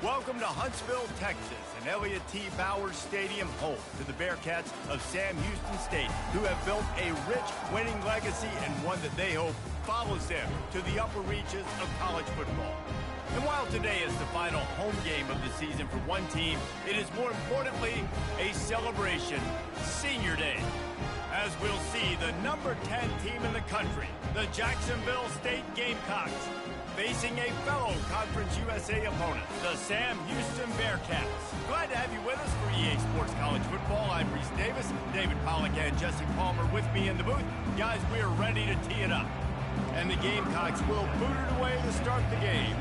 Welcome to Huntsville, Texas, and Elliott T. Bowers Stadium, home to the Bearcats of Sam Houston State, who have built a rich winning legacy and one that they hope follows them to the upper reaches of college football. And while today is the final home game of the season for one team, it is more importantly a celebration, Senior Day. As we'll see, the number 10 team in the country, the Jacksonville State Gamecocks, facing a fellow Conference USA opponent, the Sam Houston Bearcats. Glad to have you with us for EA Sports College Football. I'm Reese Davis, David Pollack and Jesse Palmer with me in the booth. Guys, we are ready to tee it up. And the Gamecocks will boot it away to start the game.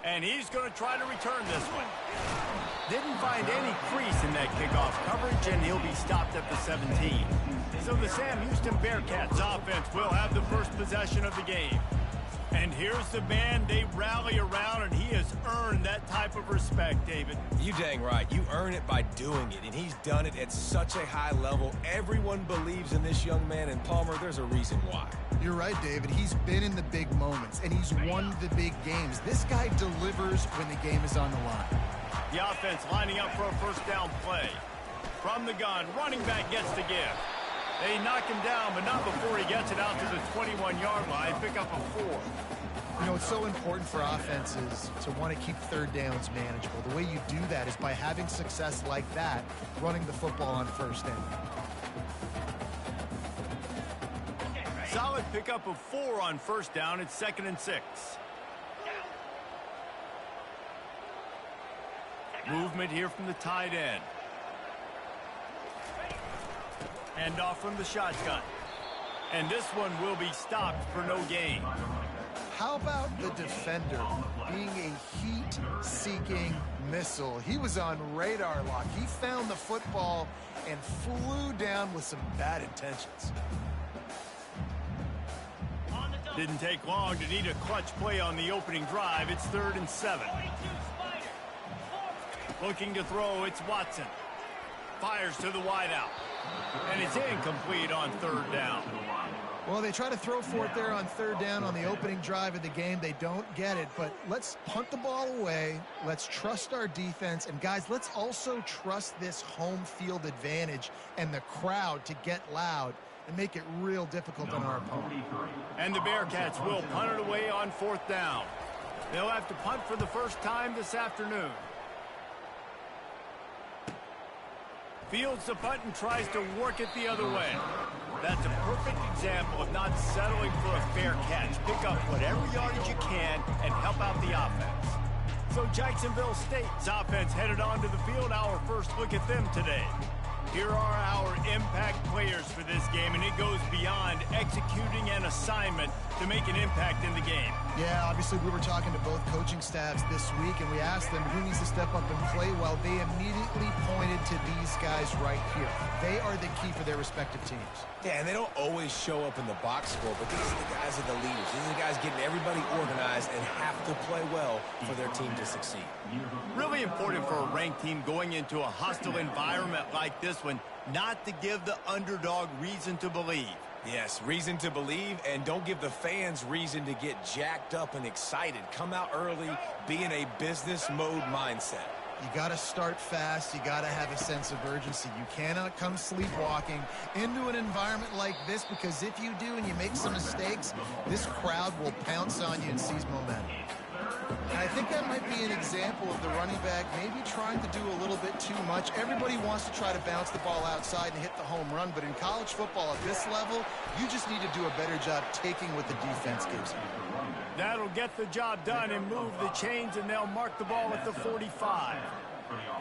And he's going to try to return this one. Didn't find any crease in that kickoff coverage, and he'll be stopped at the 17. So the Sam Houston Bearcats offense will have the first possession of the game. And here's the man they rally around, and he has earned that type of respect, David. You dang right. You earn it by doing it, and he's done it at such a high level. Everyone believes in this young man, and Palmer, there's a reason why. You're right, David. He's been in the big moments, and he's won the big games. This guy delivers when the game is on the line. The offense lining up for a first down play. From the gun, running back gets the give. They knock him down, but not before he gets it out to the 21-yard line. Pick up a 4. You know, it's so important for offenses to want to keep third downs manageable. The way you do that is by having success like that, running the football on first down. Solid pickup of 4 on first down. It's 2nd and 6. Movement here from the tight end. Hand off from the shotgun. And this one will be stopped for no gain. How about the defender being a heat-seeking missile? He was on radar lock. He found the football and flew down with some bad intentions. Didn't take long to need a clutch play on the opening drive. It's 3rd and 7. Looking to throw, it's Watson. Fires to the wideout. And it's incomplete on 3rd down. Well, they try to throw for it there on 3rd down on the opening drive of the game. They don't get it, but let's punt the ball away. Let's trust our defense. And, guys, let's also trust this home field advantage and the crowd to get loud and make it real difficult on our opponent. And the Bearcats will punt it away on 4th down. They'll have to punt for the first time this afternoon. Fields the punt and tries to work it the other way. That's a perfect example of not settling for a fair catch. Pick up whatever yardage you can and help out the offense. So Jacksonville State's offense headed onto the field. Our first look at them today. Here are our impact players for this game, and it goes beyond executing an assignment to make an impact in the game. Yeah, obviously we were talking to both coaching staffs this week, and we asked them who needs to step up and play well. They immediately pointed to these guys right here. They are the key for their respective teams. Yeah, and they don't always show up in the box score, but these are the guys that are the leaders. These are the guys getting everybody organized and have to play well for their team to succeed. Really important for a ranked team going into a hostile environment like this one, not to give the underdog reason to believe. Yes, reason to believe, and don't give the fans reason to get jacked up and excited. Come out early, be in a business mode mindset. You got to start fast. You got to have a sense of urgency. You cannot come sleepwalking into an environment like this, because if you do and you make some mistakes, this crowd will pounce on you and seize momentum. And I think that might be an example of the running back maybe trying to do a little bit too much. Everybody wants to try to bounce the ball outside and hit the home run, but in college football at this level, you just need to do a better job taking what the defense gives you. That'll get the job done and move the chains, and they'll mark the ball at the 45.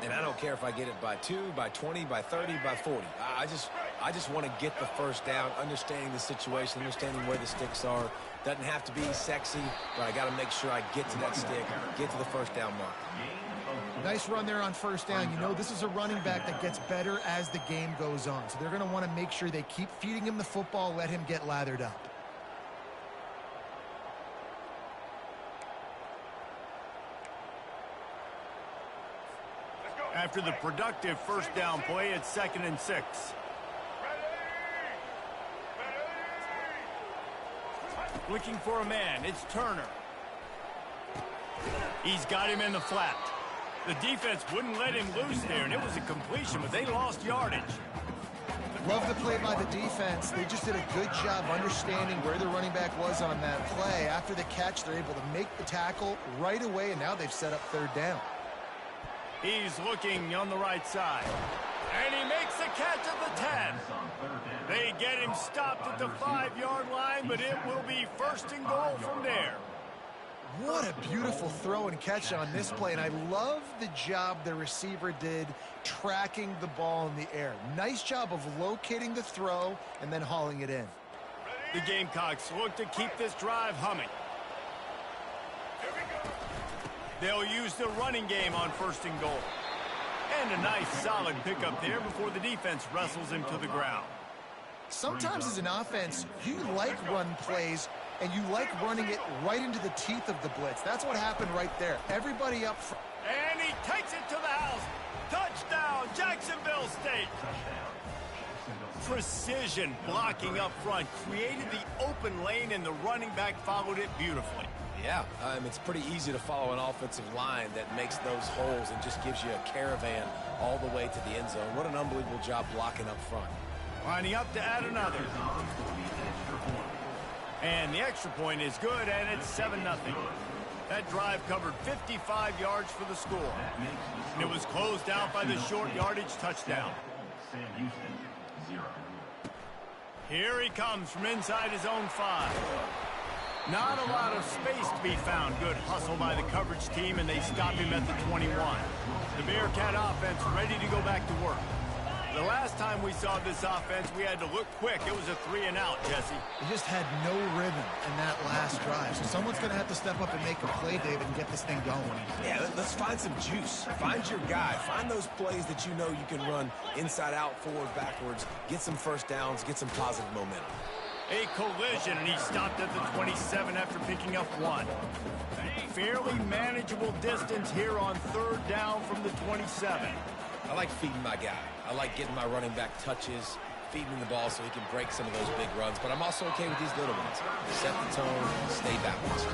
And I don't care if I get it by 2, by 20, by 30, by 40. I just want to get the first down, understanding the situation, understanding where the sticks are. Doesn't have to be sexy, but I got to make sure I get to that stick, get to the first down mark. Nice run there on first down. You know, this is a running back that gets better as the game goes on. So they're going to want to make sure they keep feeding him the football, let him get lathered up. After the productive first down play, it's 2nd and 6. Looking for a man. It's Turner. He's got him in the flat. The defense wouldn't let him loose there, and it was a completion, but they lost yardage. Love the play by the defense. They just did a good job understanding where the running back was on that play. After the catch, they're able to make the tackle right away, and now they've set up third down. He's looking on the right side. And he makes the catch at the 10. They get him stopped at the 5-yard line, but it will be first and goal from there. What a beautiful throw and catch on this play, and I love the job the receiver did tracking the ball in the air. Nice job of locating the throw and then hauling it in. The Gamecocks look to keep this drive humming. They'll use the running game on first and goal. And a nice solid pickup there before the defense wrestles him to the ground. Sometimes as an offense, you like run plays, and you like running it right into the teeth of the blitz. That's what happened right there. Everybody up front. And he takes it to the house. Touchdown, Jacksonville State. Precision blocking up front created the open lane, and the running back followed it beautifully. Yeah, it's pretty easy to follow an offensive line that makes those holes and just gives you a caravan all the way to the end zone. What an unbelievable job blocking up front. Lining up to add another. And the extra point is good, and it's 7-0. That drive covered 55 yards for the score. And it was closed out by the short yardage touchdown. Here he comes from inside his own 5. Not a lot of space to be found. Good hustle by the coverage team, and they stop him at the 21. The Bearcat offense ready to go back to work. The last time we saw this offense, we had to look quick. It was a 3-and-out, Jesse. They just had no rhythm in that last drive. So someone's going to have to step up and make a play, David, and get this thing going. Yeah, let's find some juice. Find your guy. Find those plays that you know you can run inside out, forward, backwards. Get some first downs. Get some positive momentum. A collision, and he stopped at the 27 after picking up 1. Fairly manageable distance here on third down from the 27. I like feeding my guy. I like getting my running back touches, feeding him the ball so he can break some of those big runs. But I'm also okay with these little ones. Set the tone, stay balanced.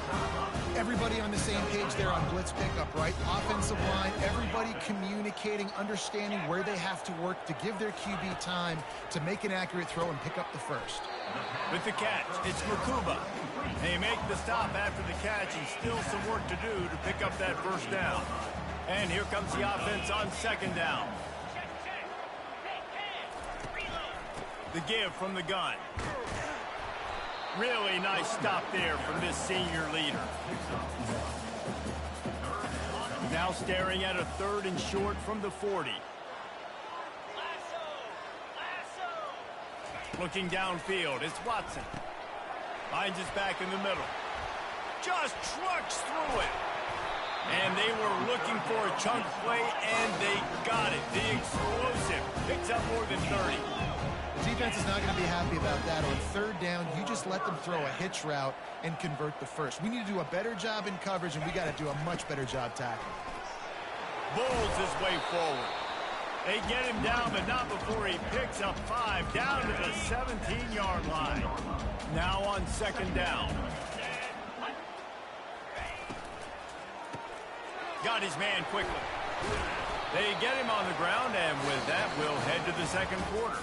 Everybody on the same page there on blitz pickup, right? Offensive line, everybody communicating, understanding where they have to work to give their QB time to make an accurate throw and pick up the first. With the catch, it's Makuba. They make the stop after the catch, and still some work to do to pick up that first down. And here comes the offense on second down. The give from the gun. Really nice stop there from this senior leader. Now staring at a 3rd and short from the 40. Looking downfield, it's Watson. Finds his back in the middle. Just trucks through it. And they were looking for a chunk play, and they got it. The explosive picks up more than 30. The defense is not going to be happy about that. On third down, you just let them throw a hitch route and convert the first. We need to do a better job in coverage, and we got to do a much better job tackling. Bulls his way forward. They get him down, but not before he picks up 5 down to the 17-yard line. Now on second down. Got his man quickly. They get him on the ground, and with that, we'll head to the second quarter.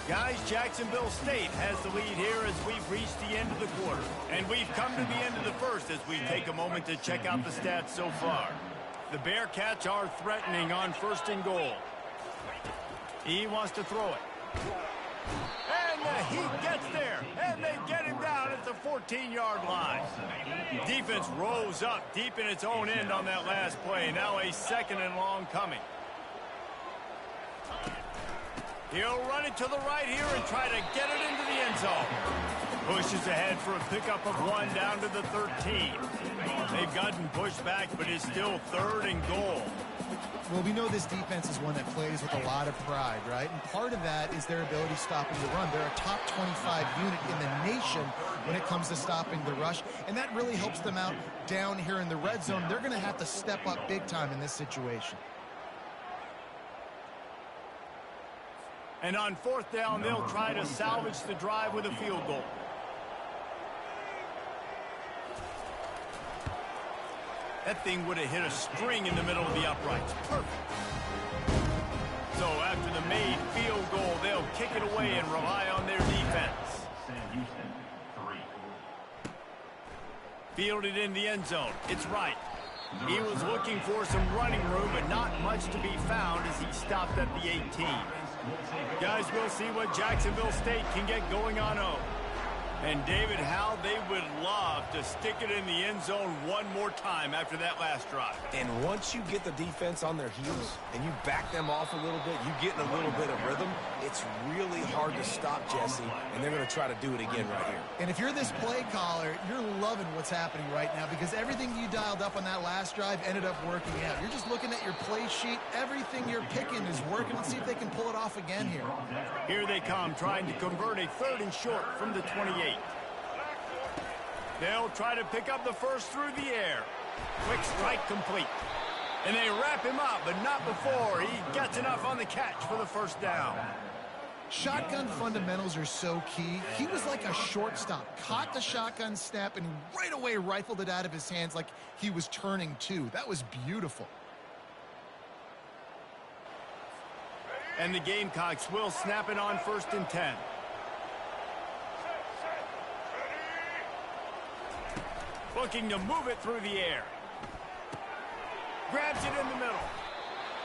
Guys, Jacksonville State has the lead here as we've reached the end of the quarter. And we've come to the end of the first as we take a moment to check out the stats so far. The Bearcats are threatening on first and goal. He wants to throw it. And the Heat gets there, and they get him down at the 14-yard line. Defense rose up deep in its own end on that last play. Now a 2nd and long coming. He'll run it to the right here and try to get it into the end zone. Pushes ahead for a pickup of 1 down to the 13. They've gotten pushed back, but it's still 3rd and goal. Well, we know this defense is one that plays with a lot of pride, right? And part of that is their ability stopping the run. They're a top 25 unit in the nation when it comes to stopping the rush, and that really helps them out down here in the red zone. They're going to have to step up big time in this situation. And on 4th down, they'll try to salvage the drive with a field goal. That thing would have hit a string in the middle of the uprights. Perfect. So after the made field goal, they'll kick it away and rely on their defense. Fielded in the end zone. It's right. He was looking for some running room, but not much to be found as he stopped at the 18. Guys, we'll see what Jacksonville State can get going on home. And David, how they would love to stick it in the end zone one more time after that last drive. And once you get the defense on their heels and you back them off a little bit, you get in a little bit of rhythm, it's really hard to stop, Jesse, and they're going to try to do it again right here. And if you're this play caller, you're loving what's happening right now because everything you dialed up on that last drive ended up working out. You're just looking at your play sheet. Everything you're picking is working. Let's see if they can pull it off again here. Here they come, trying to convert a 3rd and short from the 28. They'll try to pick up the first through the air. Quick strike complete. And they wrap him up, but not before he gets enough on the catch for the first down. Shotgun fundamentals are so key. He was like a shortstop. Caught the shotgun snap and right away rifled it out of his hands like he was turning two. That was beautiful. And the Gamecocks will snap it on 1st and 10. Looking to move it through the air. Grabs it in the middle.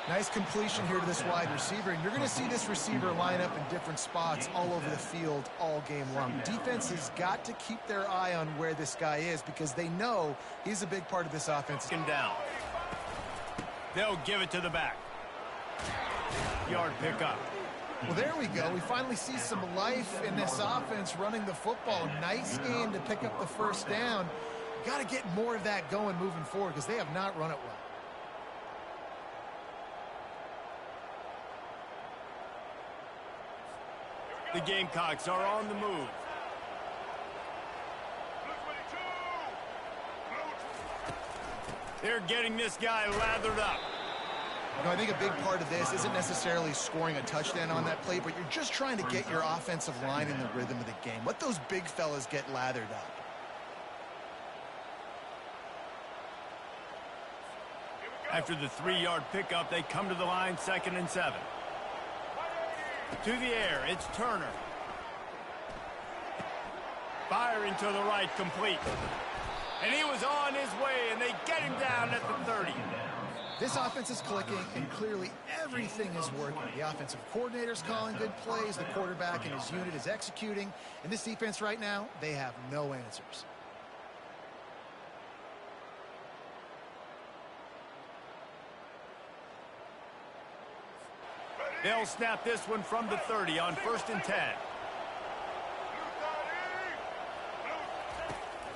Nice completion here to this wide receiver, and you're going to see this receiver line up in different spots all over the field all game long. Defense has got to keep their eye on where this guy is because they know he's a big part of this offense. Down. They'll give it to the back. Yard pickup. Well, there we go. We finally see some life in this offense running the football. Nice game to pick up the first down. Got to get more of that going moving forward because they have not run it well. The Gamecocks are on the move. They're getting this guy lathered up. You know, I think a big part of this isn't necessarily scoring a touchdown on that play, but you're just trying to get your offensive line in the rhythm of the game. Let those big fellas get lathered up. After the 3-yard pickup, they come to the line, 2nd and 7. To the air, it's Turner. Firing to the right, complete. And he was on his way, and they get him down at the 30. This offense is clicking, and clearly everything is working. The offensive coordinator's calling good plays, the quarterback and his unit is executing, and this defense right now, they have no answers. They'll snap this one from the 30 on 1st and 10.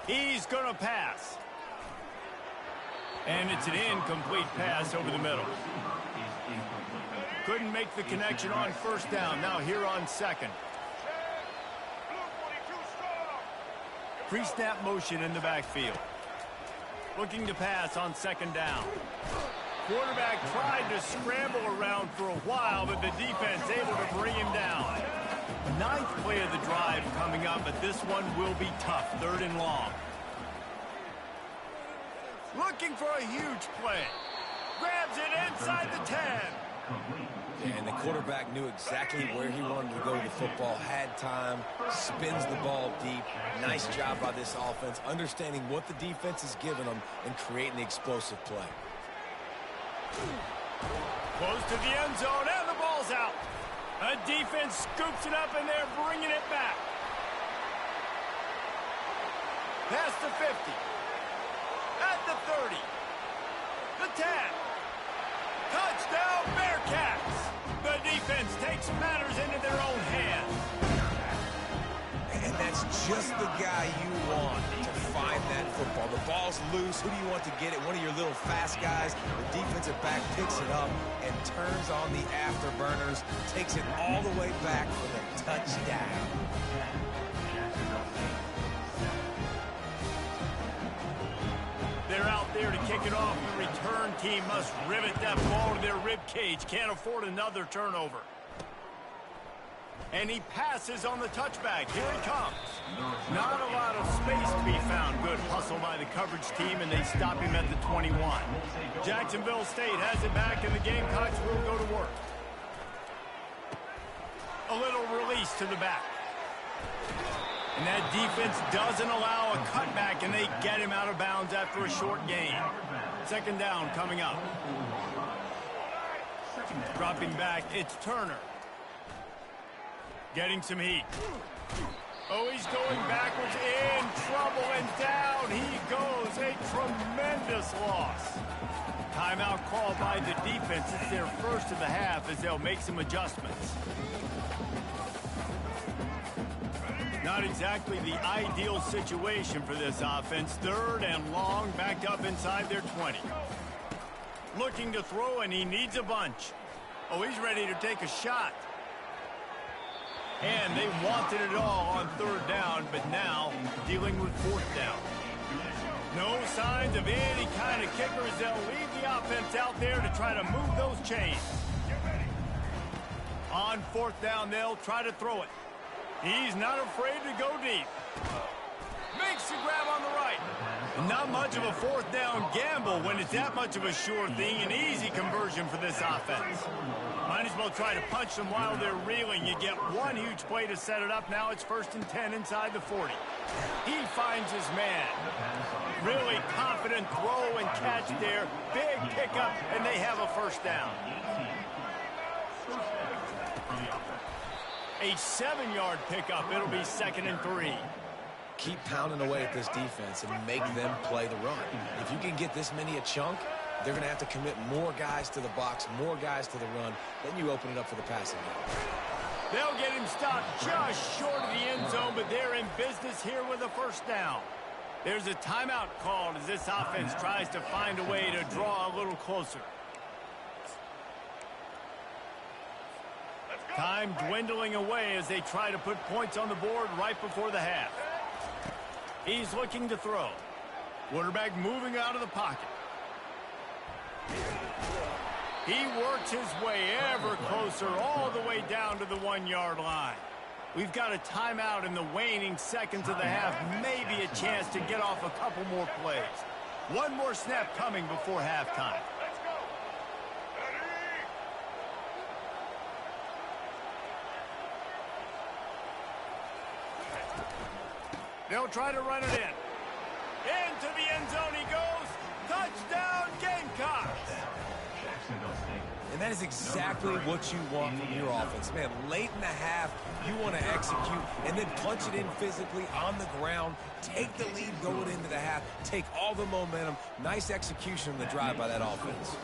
He's going to pass. And it's an incomplete pass over the middle. Couldn't make the connection on 1st down. Now here on 2nd. Pre-snap motion in the backfield. Looking to pass on 2nd down. Quarterback tried to scramble around for a while, but the defense able to bring him down. 9th play of the drive coming up, but this one will be tough. 3rd and long. Looking for a huge play. Grabs it inside the 10. And the quarterback knew exactly where he wanted to go with the football, had time, spins the ball deep. Nice job by this offense, understanding what the defense is giving them and creating the explosive play. Close to the end zone, and the ball's out. A defense scoops it up, and they're bringing it back. Past the 50. At the 30. The 10. Touchdown, Bearcats. The defense takes matters into their own hands. And that's just the guy you want to find that football. The ball's loose. Who do you want to get it? One of your little fast guys. The defensive back picks it up and turns on the afterburners. Takes it all the way back for the touchdown. They're out there to kick it off. The return team must rivet that ball to their rib cage. Can't afford another turnover. And he passes on the touchback. Here he comes. Not a lot of space to be found. Good hustle by the coverage team, and they stop him at the 21. Jacksonville State has it back, and the Gamecocks will go to work. A little release to the back. And that defense doesn't allow a cutback, and they get him out of bounds after a short gain. Second down coming up. Dropping back, it's Turner. Getting some heat. Oh, he's going backwards, in trouble, and down he goes. A tremendous loss. Timeout called by the defense. It's their first of the half as they'll make some adjustments. Not exactly the ideal situation for this offense. Third and long, backed up inside their 20. Looking to throw, and he needs a bunch. Oh, he's ready to take a shot. And they wanted it all on third down, but now dealing with fourth down. No signs of any kind of kickers. They'll leave the offense out there to try to move those chains. On fourth down, they'll try to throw it. He's not afraid to go deep. Makes the grab on the right. Not much of a fourth down gamble when it's that much of a sure thing. An easy conversion for this offense. Might as well try to punch them while they're reeling. You get one huge play to set it up. Now it's 1st and 10 inside the 40. He finds his man. Really confident throw and catch there. Big pickup, and they have a first down. A 7-yard pickup. It'll be 2nd and 3. Keep pounding away at this defense and make them play the run. If you can get this many a chunk, they're going to have to commit more guys to the box, more guys to the run. Then you open it up for the passing game. They'll get him stopped just short of the end zone, but they're in business here with a first down. There's a timeout called as this offense tries to find a way to draw a little closer. Time dwindling away as they try to put points on the board right before the half. He's looking to throw. Quarterback moving out of the pocket. He works his way ever closer all the way down to the 1-yard line. We've got a timeout in the waning seconds of the half. Maybe a chance to get off a couple more plays. One more snap coming before halftime. They'll try to run it in. Into the end zone he goes. Touchdown, Gamecocks. And that is exactly what you want from your offense. Man, late in the half, you want to execute and then punch it in physically on the ground. Take the lead going into the half. Take all the momentum. Nice execution on the drive by that offense.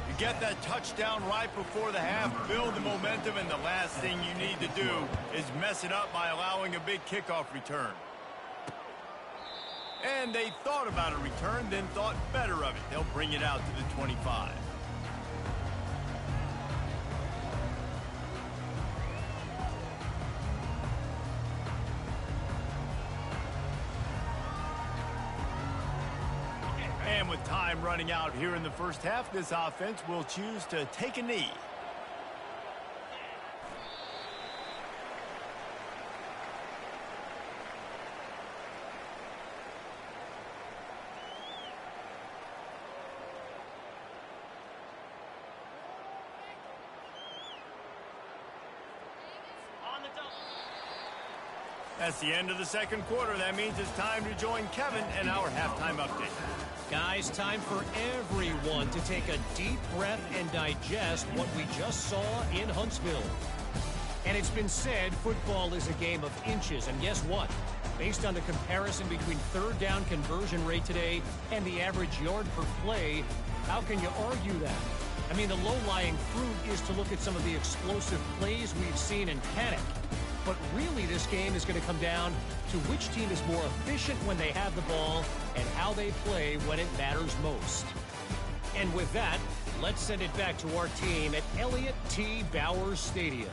You get that touchdown right before the half, build the momentum, and the last thing you need to do is mess it up by allowing a big kickoff return. And they thought about a return, then thought better of it. They'll bring it out to the 25. And with time running out here in the first half, this offense will choose to take a knee. That's the end of the second quarter. That means it's time to join Kevin and our halftime update. Guys, time for everyone to take a deep breath and digest what we just saw in Huntsville. And it's been said football is a game of inches. And guess what? Based on the comparison between third down conversion rate today and the average yard per play, how can you argue that? I mean, the low-lying fruit is to look at some of the explosive plays we've seen in panic. But really, this game is going to come down to which team is more efficient when they have the ball and how they play when it matters most. And with that, let's send it back to our team at Elliott T. Bowers Stadium.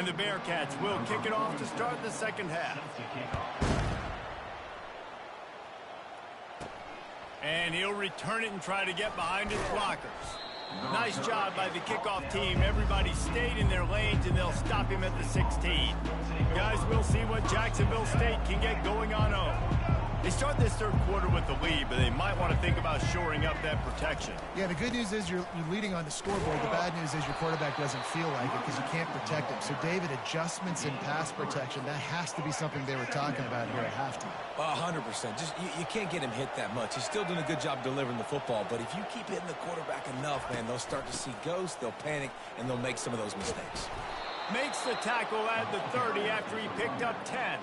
And the Bearcats will kick it off to start the second half. And he'll return it and try to get behind his blockers. Nice job by the kickoff team. Everybody stayed in their lanes, and they'll stop him at the 16. Guys, we'll see what Jacksonville State can get going on home. They start this third quarter with the lead, but they might want to think about shoring up that protection. Yeah, the good news is you're leading on the scoreboard. The bad news is your quarterback doesn't feel like it because you can't protect him. So, David, adjustments in pass protection, that has to be something they were talking about here at halftime. 100%. Just you can't get him hit that much. He's still doing a good job delivering the football, but if you keep hitting the quarterback enough, man, they'll start to see ghosts, they'll panic, and they'll make some of those mistakes. Makes the tackle at the 30 after he picked up 10.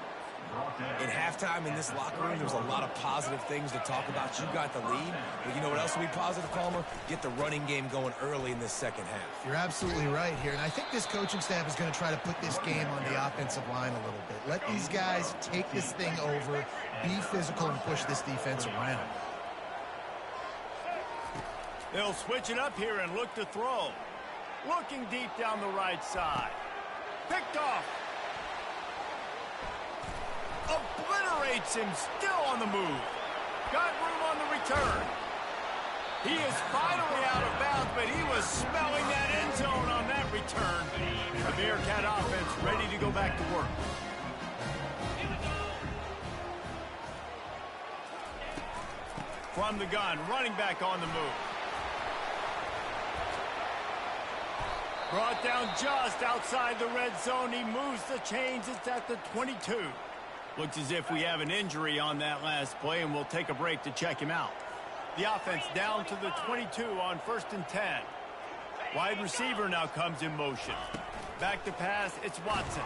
In halftime in this locker room, there's a lot of positive things to talk about. You got the lead, but you know what else will be positive, Palmer? Get the running game going early in this second half. You're absolutely right here, and I think this coaching staff is going to try to put this game on the offensive line a little bit. Let these guys take this thing over, be physical, and push this defense around. They'll switch it up here and look to throw. Looking deep down the right side. Picked off. Obliterates him, still on the move. Got room on the return. He is finally out of bounds, but he was smelling that end zone on that return. The Bearcat offense ready to go back to work. From the gun, running back on the move. Brought down just outside the red zone. He moves the chains. It's at the 22. Looks as if we have an injury on that last play, and we'll take a break to check him out. The offense down to the 22 on 1st and 10. Wide receiver now comes in motion. Back to pass, it's Watson.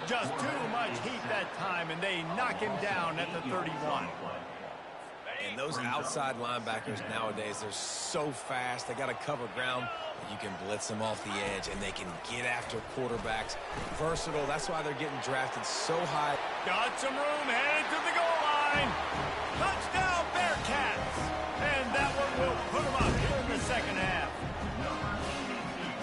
Just too much heat that time, and they knock him down at the 31. And those outside linebackers nowadays, they're so fast. They got to cover ground. You can blitz them off the edge, and they can get after quarterbacks. Versatile. That's why they're getting drafted so high. Got some room, headed to the goal line. Touchdown, Bearcats. And that one will put them up here in the second half.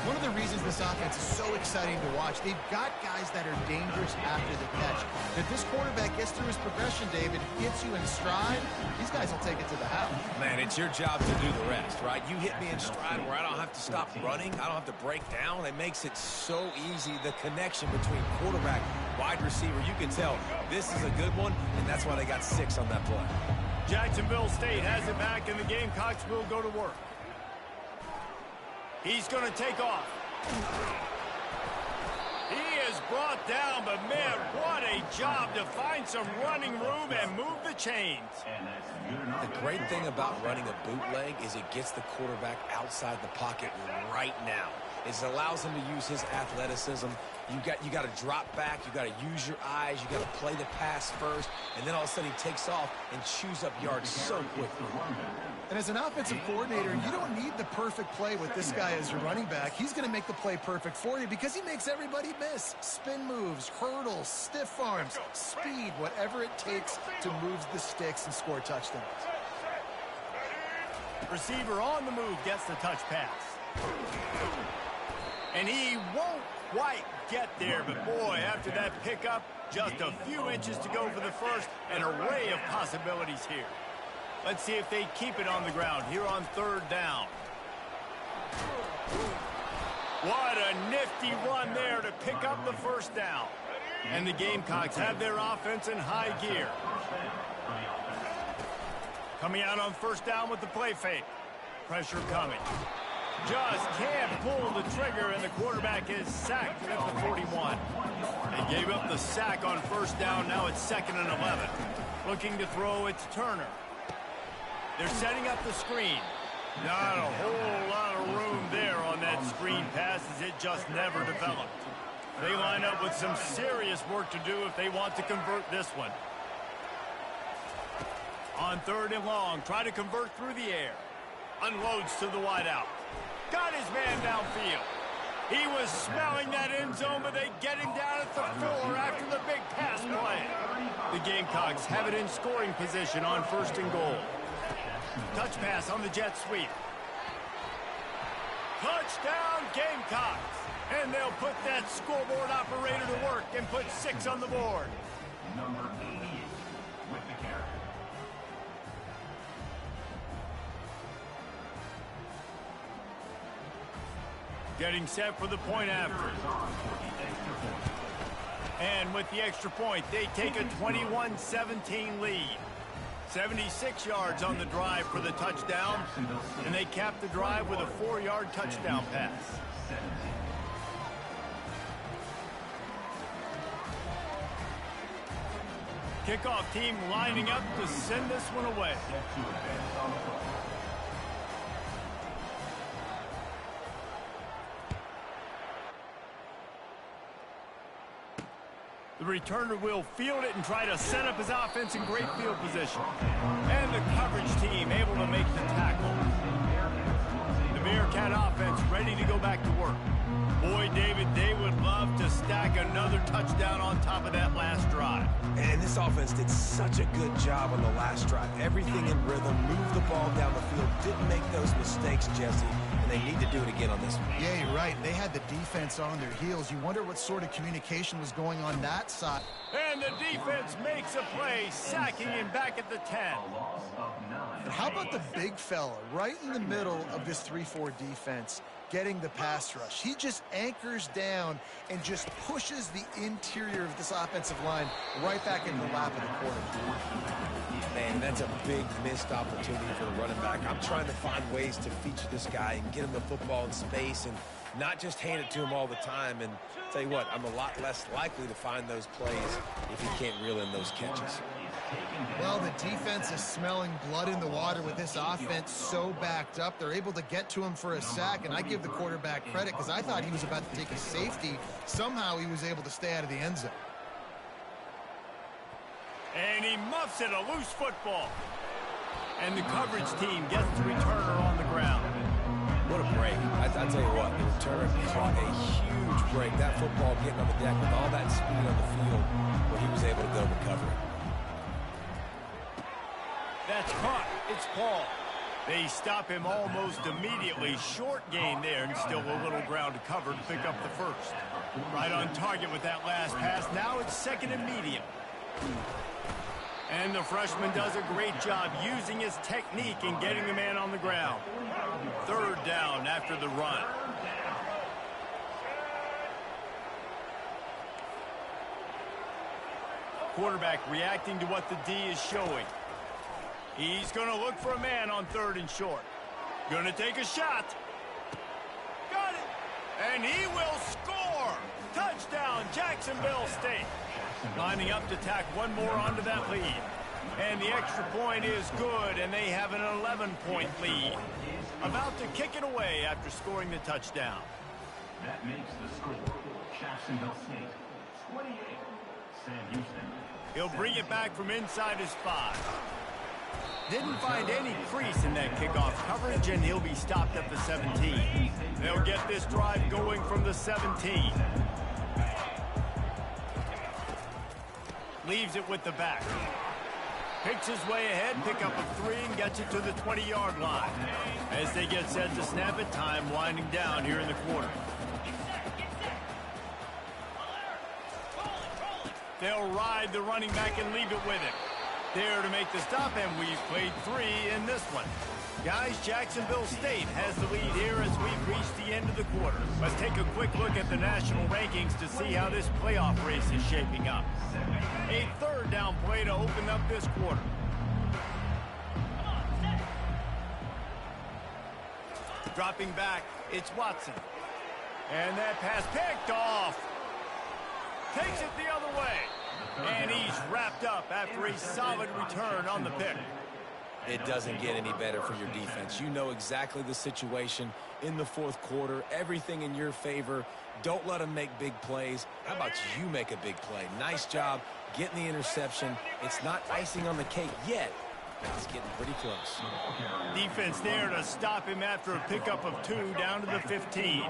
One of the reasons this offense is so exciting to watch, they've got guys that are dangerous after the catch. If this quarterback gets through his progression, David, gets you in stride, these guys will take it to the house. Man, it's your job to do the rest, right? You hit me in stride where I don't have to stop running. I don't have to break down. It makes it so easy. The connection between quarterback, wide receiver, you can tell this is a good one, and that's why they got 6 on that play. Jacksonville State has it back, and the Gamecocks will go to work. He's going to take off. He is brought down, but man, what a job to find some running room and move the chains. The great thing about running a bootleg is it gets the quarterback outside the pocket right now. It allows him to use his athleticism. You got to drop back. You got to use your eyes. You got to play the pass first, and then all of a sudden he takes off and chews up yards so quickly. And as an offensive coordinator, you don't need the perfect play with this guy as your running back. He's going to make the play perfect for you because he makes everybody miss. Spin moves, hurdles, stiff arms, speed, whatever it takes to move the sticks and score touchdowns. Receiver on the move gets the touch pass. And he won't quite get there, but boy, after that pickup, just a few inches to go for the first, an array of possibilities here. Let's see if they keep it on the ground here on 3rd down. What a nifty run there to pick up the first down. And the Gamecocks have their offense in high gear. Coming out on 1st down with the play fake. Pressure coming. Just can't pull the trigger, and the quarterback is sacked at the 41. They gave up the sack on 1st down. Now it's 2nd and 11. Looking to throw, it's Turner. They're setting up the screen. Not a whole lot of room there on that screen pass, as it just never developed. They line up with some serious work to do if they want to convert this one. On 3rd and long, try to convert through the air. Unloads to the wideout. Got his man downfield. He was smelling that end zone, but they get him down at the 4 after the big pass play. The Gamecocks have it in scoring position on 1st and goal. Touch pass on the jet sweep. Touchdown Gamecocks. And they'll put that scoreboard operator to work and put 6 on the board. Number 88 with the carry. Getting set for the point after. And with the extra point, they take a 21-17 lead. 76 yards on the drive for the touchdown, and they cap the drive with a 4-yard touchdown pass. Kickoff team lining up to send this one away. The returner will field it and try to set up his offense in great field position. And the coverage team able to make the tackle. The Bearcat offense ready to go back to work. Boy, David, they would love to stack another touchdown on top of that last drive. And this offense did such a good job on the last drive. Everything in rhythm, moved the ball down the field, didn't make those mistakes, Jesse. And they need to do it again on this one. Yeah, you're right. They had the defense on their heels. You wonder what sort of communication was going on that side. And the defense makes a play, sacking him back at the 10. But how about the big fella right in the middle of this 3-4 defense getting the pass rush? He just anchors down and just pushes the interior of this offensive line right back into the lap of the quarterback. Man, that's a big missed opportunity for the running back. I'm trying to find ways to feature this guy and get him the football in space and not just hand it to him all the time. And tell you what, I'm a lot less likely to find those plays if he can't reel in those catches. Well, the defense is smelling blood in the water with this offense so backed up. They're able to get to him for a sack, and I give the quarterback credit because I thought he was about to take a safety. Somehow he was able to stay out of the end zone. And he muffs it, a loose football. And the coverage team gets the returner on the ground. What a break. I tell you what, the returner caught a huge break. That football getting on the deck with all that speed on the field, where he was able to go recover it. That's caught. It's Paul. They stop him almost immediately. Short gain there and still a little ground to cover to pick up the first. Right on target with that last pass. Now it's second and medium. And the freshman does a great job using his technique and getting the man on the ground. Third down after the run. Quarterback reacting to what the D is showing. He's going to look for a man on 3rd and short. Going to take a shot. Got it. And he will score. Touchdown, Jacksonville State. Lining up to tack one more onto that lead. And the extra point is good, and they have an 11-point lead. About to kick it away after scoring the touchdown. That makes the score Jacksonville State 28, Sam Houston. He'll bring it back from inside his 5. Didn't find any crease in that kickoff coverage, and he'll be stopped at the 17. They'll get this drive going from the 17. Leaves it with the back. Picks his way ahead, pick up a 3, and gets it to the 20-yard line. As they get set to snap it, time winding down here in the quarter. They'll ride the running back and leave it with him. There to make the stop, and we've played 3 in this one. Guys, Jacksonville State has the lead here as we've reached the end of the quarter. Let's take a quick look at the national rankings to see how this playoff race is shaping up. A 3rd down play to open up this quarter. Dropping back, it's Watson. And that pass picked off. Takes it the other way. And he's wrapped up after a solid return on the pick. It doesn't get any better for your defense. You know exactly the situation in the 4th quarter. Everything in your favor. Don't let them make big plays. How about you make a big play? Nice job getting the interception. It's not icing on the cake yet. It's getting pretty close. Defense there to stop him after a pickup of 2 down to the 15.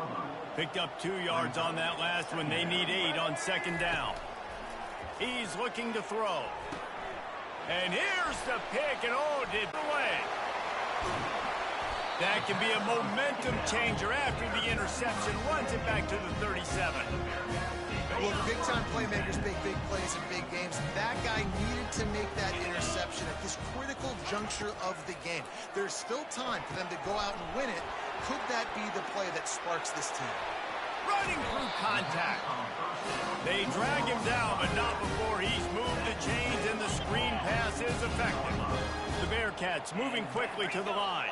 Picked up 2 yards on that last one. They need 8 on 2nd down. He's looking to throw. And here's the pick, and oh, did away. That can be a momentum changer after the interception. Runs it back to the 37. Look, big-time playmakers make big plays in big games. That guy needed to make that interception at this critical juncture of the game. There's still time for them to go out and win it. Could that be the play that sparks this team? Running through contact. They drag him down, but not before he's moved the chains, and the screen pass is effective. The Bearcats moving quickly to the line.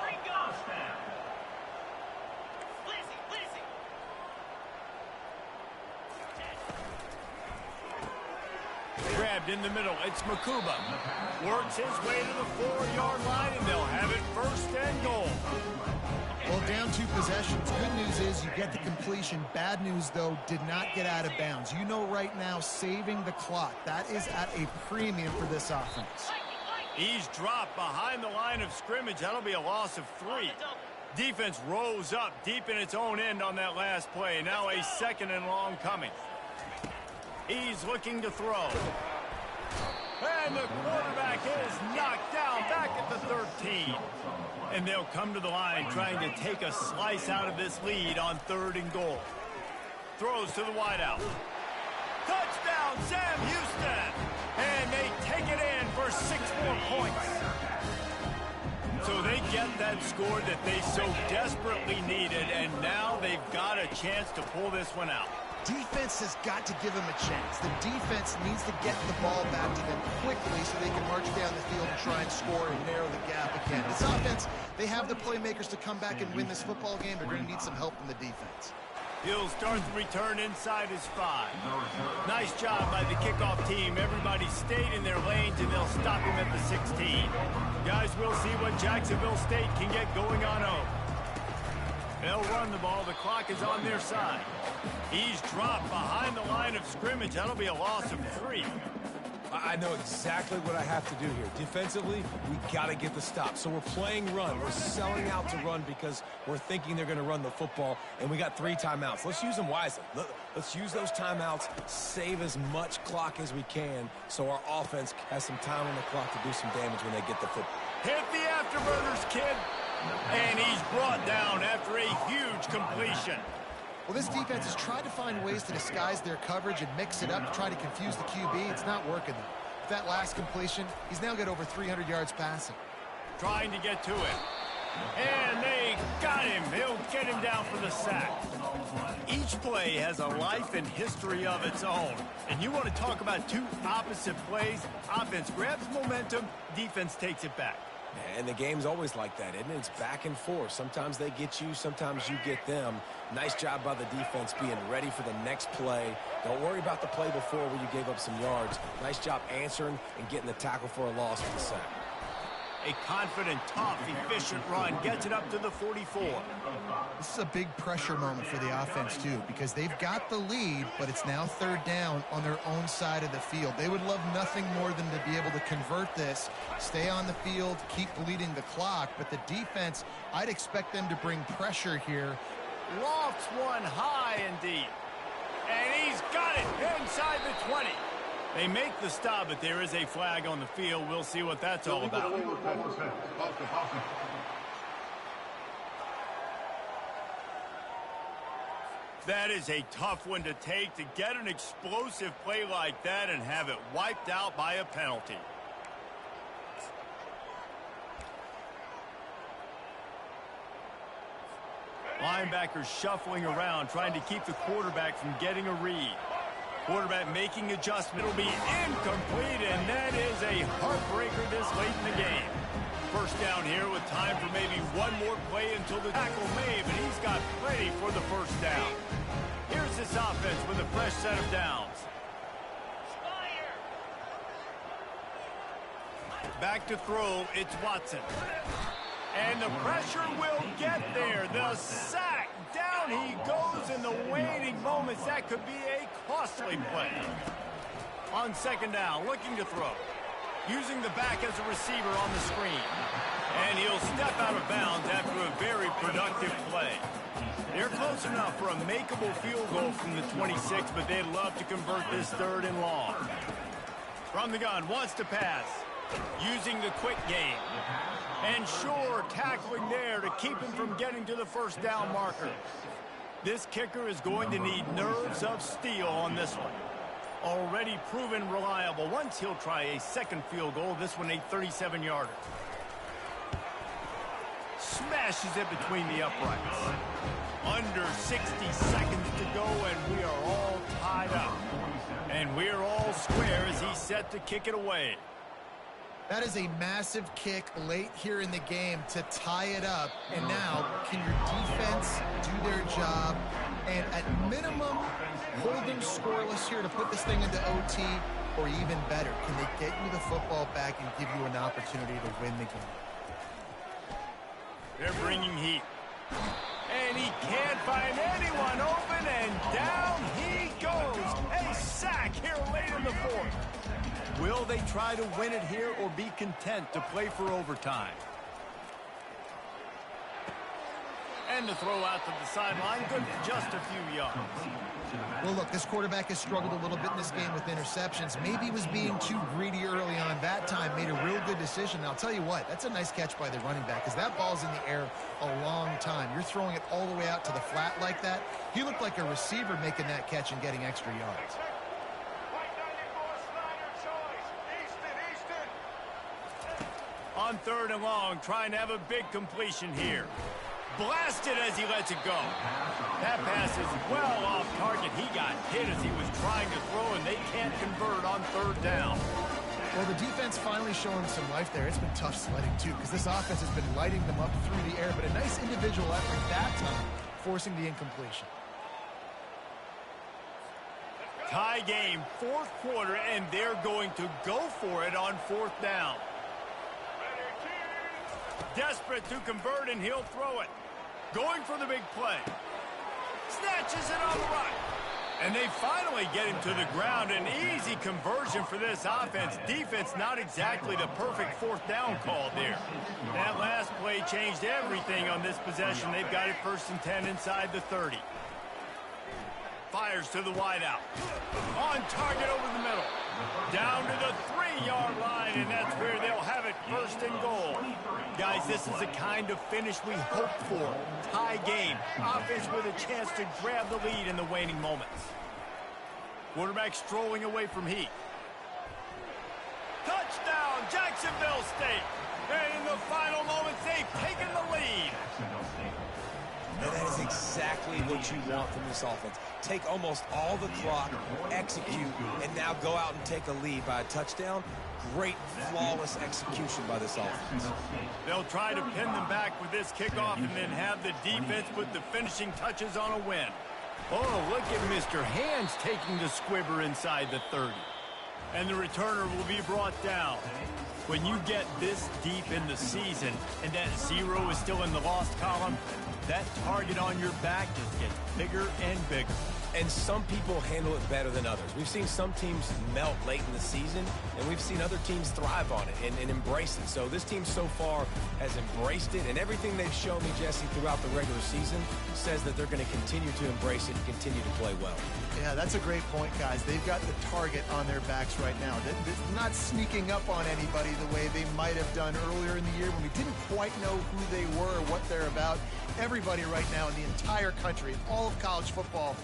Grabbed in the middle. It's Makuba. Works his way to the 4-yard line, and they'll have it 1st and goal. Well, down 2 possessions. Good news is you get the completion. Bad news, though, did not get out of bounds. You know right now, saving the clock. That is at a premium for this offense. He's dropped behind the line of scrimmage. That'll be a loss of 3. Defense rose up deep in its own end on that last play. Now a 2nd and long coming. He's looking to throw. And the quarterback is knocked down back at the 13. And they'll come to the line trying to take a slice out of this lead on 3rd and goal. Throws to the wideout. Touchdown, Sam Houston! And they take it in for 6 more points. So they get that score that they so desperately needed, and now they've got a chance to pull this one out. Defense has got to give them a chance. The defense needs to get the ball back to them quickly so they can march down the field and try and score and narrow the gap again. This offense, they have the playmakers to come back and win this football game. They're going to need some help from the defense. He'll start the return inside his 5. Nice job by the kickoff team. Everybody stayed in their lanes, and they'll stop him at the 16. Guys, we'll see what Jacksonville State can get going on home. They'll run the ball. The clock is on their side. He's dropped behind the line of scrimmage. That'll be a loss of 3. I know exactly what I have to do here. Defensively, we got to get the stop. So we're playing run. We're selling out to run because we're thinking they're going to run the football, and we got 3 timeouts. Let's use them wisely. Let's use those timeouts, save as much clock as we can so our offense has some time on the clock to do some damage when they get the football. Hit the afterburners, kid. And he's brought down after a huge completion. Well, this defense has tried to find ways to disguise their coverage and mix it up to try to confuse the QB. It's not working, though. With that last completion, he's now got over 300 yards passing. Trying to get to it. And they got him. He'll get him down for the sack. Each play has a life and history of its own. And you want to talk about 2 opposite plays. Offense grabs momentum, defense takes it back. And the game's always like that, isn't it? It's back and forth. Sometimes they get you, sometimes you get them. Nice job by the defense being ready for the next play. Don't worry about the play before where you gave up some yards. Nice job answering and getting the tackle for a loss for the sack. A confident, tough, efficient run gets it up to the 44. This is a big pressure moment for the offense, too, because they've got the lead, but it's now 3rd down on their own side of the field. They would love nothing more than to be able to convert this, stay on the field, keep bleeding the clock, but the defense, I'd expect them to bring pressure here. Lofts one high and deep. And he's got it inside the 20. They make the stop, but there is a flag on the field. We'll see what that's all about. That is a tough one to take, to get an explosive play like that and have it wiped out by a penalty. Linebackers shuffling around, trying to keep the quarterback from getting a read. Quarterback making adjustment. It'll be incomplete, and that is a heartbreaker this late in the game. First down here with time for maybe one more play until the tackle made, but he's got plenty for the first down. Here's this offense with a fresh set of downs. Back to throw, it's Watson. And the pressure will get there. The sack. Down he goes in the waiting moments. That could be a costly play. On 2nd down, looking to throw. Using the back as a receiver on the screen. And he'll step out of bounds after a very productive play. They're close enough for a makeable field goal from the 26, but they'd love to convert this 3rd and long. From the gun, wants to pass. using the quick game. And sure, tackling there to keep him from getting to the first down marker. This kicker is going to need nerves of steel on this one. Already proven reliable. Once he'll try a second field goal, this one a 37-yarder. Smashes it between the uprights. Under 60 seconds to go, and we are all tied up. And we're all square as he's set to kick it away. That is a massive kick late here in the game to tie it up. And now, can your defense do their job and at minimum hold them scoreless here to put this thing into OT, or even better, can they get you the football back and give you an opportunity to win the game? They're bringing heat. And he can't find anyone open, and down he goes. A sack here late in the fourth. Will they try to win it here or be content to play for overtime? And the throw out to the sideline, good for just a few yards. Well, look, this quarterback has struggled a little bit in this game with interceptions. Maybe he was being too greedy early on. That time made a real good decision. And I'll tell you what, that's a nice catch by the running back, because that ball's in the air a long time. You're throwing it all the way out to the flat like that. He looked like a receiver making that catch and getting extra yards. On 3rd and long, trying to have a big completion here. Blasted as he lets it go. That pass is well off target. He got hit as he was trying to throw, and they can't convert on 3rd down. Well, the defense finally showing some life there. It's been tough sledding, too, because this offense has been lighting them up through the air, but a nice individual effort that time, forcing the incompletion. Tie game, 4th quarter, and they're going to go for it on 4th down. Desperate to convert, and he'll throw it. Going for the big play. Snatches it on the right. And they finally get him to the ground. An easy conversion for this offense. Defense not exactly the perfect 4th down call there. That last play changed everything on this possession. They've got it 1st and 10 inside the 30. Fires to the wideout. On target over the middle. Down to the 3-yard line, and that's where they'll have it 1st and goal. Guys, this is the kind of finish we hope for. Tie game. Offense with a chance to grab the lead in the waning moments. Quarterback strolling away from heat. Touchdown, Jacksonville State. And in the final moments, they've taken the lead. And that is exactly what you want from this offense. Take almost all the clock, execute, and now go out and take a lead by a touchdown. Great, flawless execution by this offense. They'll try to pin them back with this kickoff and then have the defense put the finishing touches on a win. Oh, look at Mr. Hands taking the squibber inside the 30. And the returner will be brought down. When you get this deep in the season and that 0 is still in the lost column, that target on your back just gets bigger and bigger. And some people handle it better than others. We've seen some teams melt late in the season, and we've seen other teams thrive on it and embrace it. So this team so far has embraced it, and everything they've shown me, Jesse, throughout the regular season says that they're going to continue to embrace it and continue to play well. Yeah, that's a great point, guys. They've got the target on their backs right now. They're not sneaking up on anybody the way they might have done earlier in the year when we didn't quite know who they were or what they're about. Everybody right now in the entire country, all of college football,